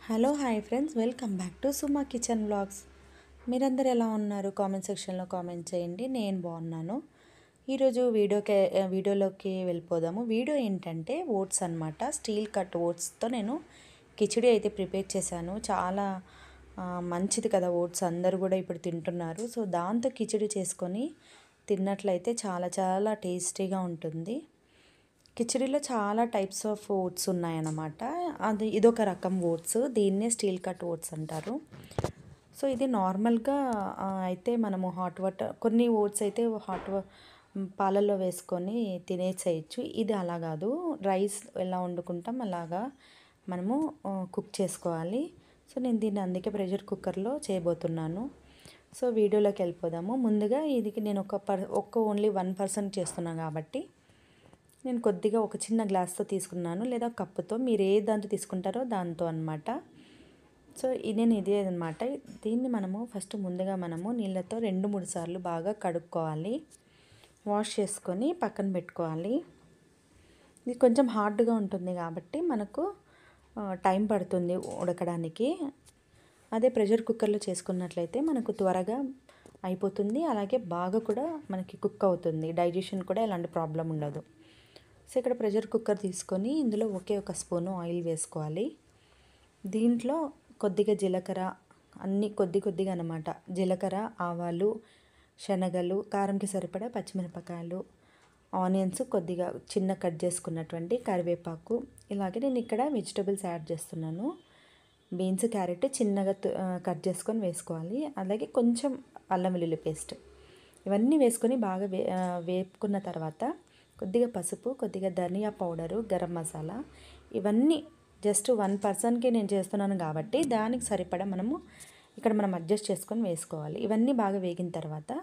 Hello hi friends, welcome back to Suma kitchen vlogs. మీరందరూ ఎలా ఉన్నారు? కామెంట్ సెక్షన్లో కామెంట్ చేయండి. నేను బాగున్నాను. ఈరోజు వీడియోలోకి వెళ్ళిపోదాము. వీడియో ఏంటంటే ఓట్స్ అనమాట. స్టీల్ కట్ ఓట్స్తో నేను కిచిడి అయితే ప్రిపేర్ చేశాను. చాలా మంచిది కదా ఓట్స్, అందరూ కూడా ఇప్పుడు తింటున్నారు. సో దాంతో కిచిడి చేసుకొని తిన్నట్లయితే చాలా చాలా టేస్టీగా ఉంటుంది. కిచిడిలో చాలా టైప్స్ ఆఫ్ ఓట్స్ ఉన్నాయన్నమాట. ఇదొక రకం ఓట్స్, దీన్నే స్టీల్ కట్ ఓట్స్ అంటారు. సో ఇది నార్మల్గా అయితే మనము హాట్ వాటర్, కొన్ని ఓట్స్ అయితే పాలల్లో వేసుకొని తినేసేయచ్చు. ఇది అలా కాదు, రైస్ ఎలా వండుకుంటాం అలాగా మనము కుక్ చేసుకోవాలి. సో నేను దీన్ని అందుకే ప్రెషర్ కుక్కర్లో చేయబోతున్నాను. సో వీడియోలోకి వెళ్ళిపోదాము. ముందుగా ఇది నేను ఓన్లీ 1% చేస్తున్నాను కాబట్టి నేను కొద్దిగా ఒక చిన్న గ్లాస్తో తీసుకున్నాను, లేదా కప్పుతో, మీరు ఏ దాంతో తీసుకుంటారో దాంతో అనమాట. సో నేను ఇదే అనమాట. దీన్ని మనము ముందుగా మనము నీళ్ళతో 2-3 సార్లు బాగా కడుక్కోవాలి. వాష్ చేసుకొని పక్కన పెట్టుకోవాలి. ఇది కొంచెం హార్డ్గా ఉంటుంది కాబట్టి మనకు టైం పడుతుంది ఉడకడానికి. అదే ప్రెషర్ కుక్కర్లో చేసుకున్నట్లయితే మనకు త్వరగా అయిపోతుంది, అలాగే బాగా కూడా మనకి కుక్ అవుతుంది. డైజెషన్ కూడా ఎలాంటి ప్రాబ్లం ఉండదు. సో ఇక్కడ ప్రెషర్ కుక్కర్ తీసుకొని ఇందులో ఒకే ఒక స్పూను ఆయిల్ వేసుకోవాలి. దీంట్లో కొద్దిగా జీలకర్ర, అన్నీ కొద్దిగా అనమాట. జీలకర్ర, ఆవాలు, శనగలు, కారంకి సరిపడా పచ్చిమిరపకాయలు, ఆనియన్స్, కొద్దిగా చిన్న కట్ చేసుకున్నటువంటి కరివేపాకు, ఇలాగే నేను ఇక్కడ వెజిటబుల్స్ యాడ్ చేస్తున్నాను. బీన్స్, క్యారెట్ చిన్నగా కట్ చేసుకొని వేసుకోవాలి. అలాగే కొంచెం అల్లం వెల్లుల్లి పేస్ట్, ఇవన్నీ వేసుకొని బాగా వేపుకున్న తర్వాత కొద్దిగా పసుపు, కొద్దిగా ధనియా పౌడరు, గరం మసాలా, ఇవన్నీ జస్ట్ 1%కి నేను చేస్తున్నాను కాబట్టి దానికి సరిపడా మనం అడ్జస్ట్ చేసుకొని వేసుకోవాలి. ఇవన్నీ బాగా వేగిన తర్వాత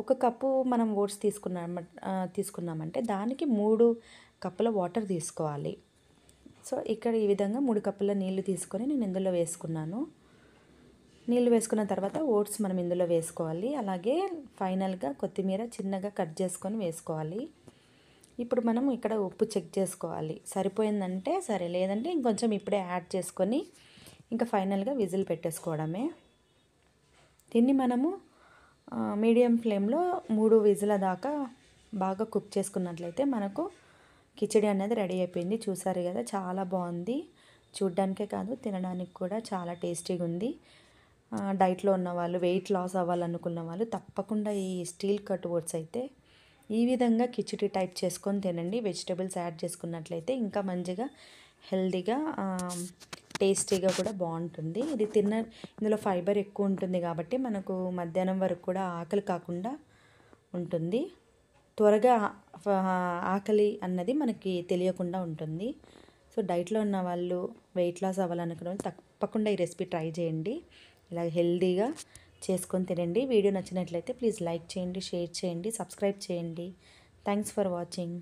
1 కప్పు మనం ఓట్స్ తీసుకున్నామంటే దానికి 3 కప్పుల వాటర్ తీసుకోవాలి. సో ఇక్కడ ఈ విధంగా 3 కప్పుల నీళ్లు తీసుకొని నేను ఇందులో వేసుకున్నాను. నీళ్ళు వేసుకున్న తర్వాత ఓట్స్ మనం ఇందులో వేసుకోవాలి. అలాగే ఫైనల్గా కొత్తిమీర చిన్నగా కట్ చేసుకొని వేసుకోవాలి. ఇప్పుడు మనం ఇక్కడ ఉప్పు చెక్ చేసుకోవాలి. సరిపోయిందంటే సరే, లేదంటే ఇంకొంచెం ఇప్పుడే యాడ్ చేసుకొని ఇంకా ఫైనల్గా విజిల్ పెట్టేసుకోవడమే. దీన్ని మనము మీడియం ఫ్లేమ్లో 3 విజిల్ దాకా బాగా కుక్ చేసుకున్నట్లయితే మనకు కిచిడి అనేది రెడీ అయిపోయింది. చూసారు కదా, చాలా బాగుంది. చూడ్డానికే కాదు, తినడానికి కూడా చాలా టేస్టీగా ఉంది. డైట్లో ఉన్న వాళ్ళు, వెయిట్ లాస్ అవ్వాలనుకున్న వాళ్ళు తప్పకుండా ఈ స్టీల్ కట్ ఓట్స్ అయితే ఈ విధంగా కిచిడి టైప్ చేసుకొని తినండి. వెజిటబుల్స్ యాడ్ చేసుకున్నట్లయితే ఇంకా మంచిగా హెల్తీగా టేస్టీగా కూడా బాగుంటుంది. ఇందులో ఫైబర్ ఎక్కువ ఉంటుంది కాబట్టి మనకు మధ్యాహ్నం వరకు కూడా ఆకలి కాకుండా ఉంటుంది. త్వరగా ఆకలి అన్నది మనకి తెలియకుండా ఉంటుంది. సో డైట్లో ఉన్న వాళ్ళు, వెయిట్ లాస్ అవ్వాలనుకున్న వాళ్ళు తప్పకుండా ఈ రెసిపీ ట్రై చేయండి. ఇలా హెల్తీగా చేసుకొని తినండి. వీడియో నచ్చినట్లయితే ప్లీజ్ లైక్ చేయండి, షేర్ చేయండి, సబ్స్క్రైబ్ చేయండి. Thanks for watching.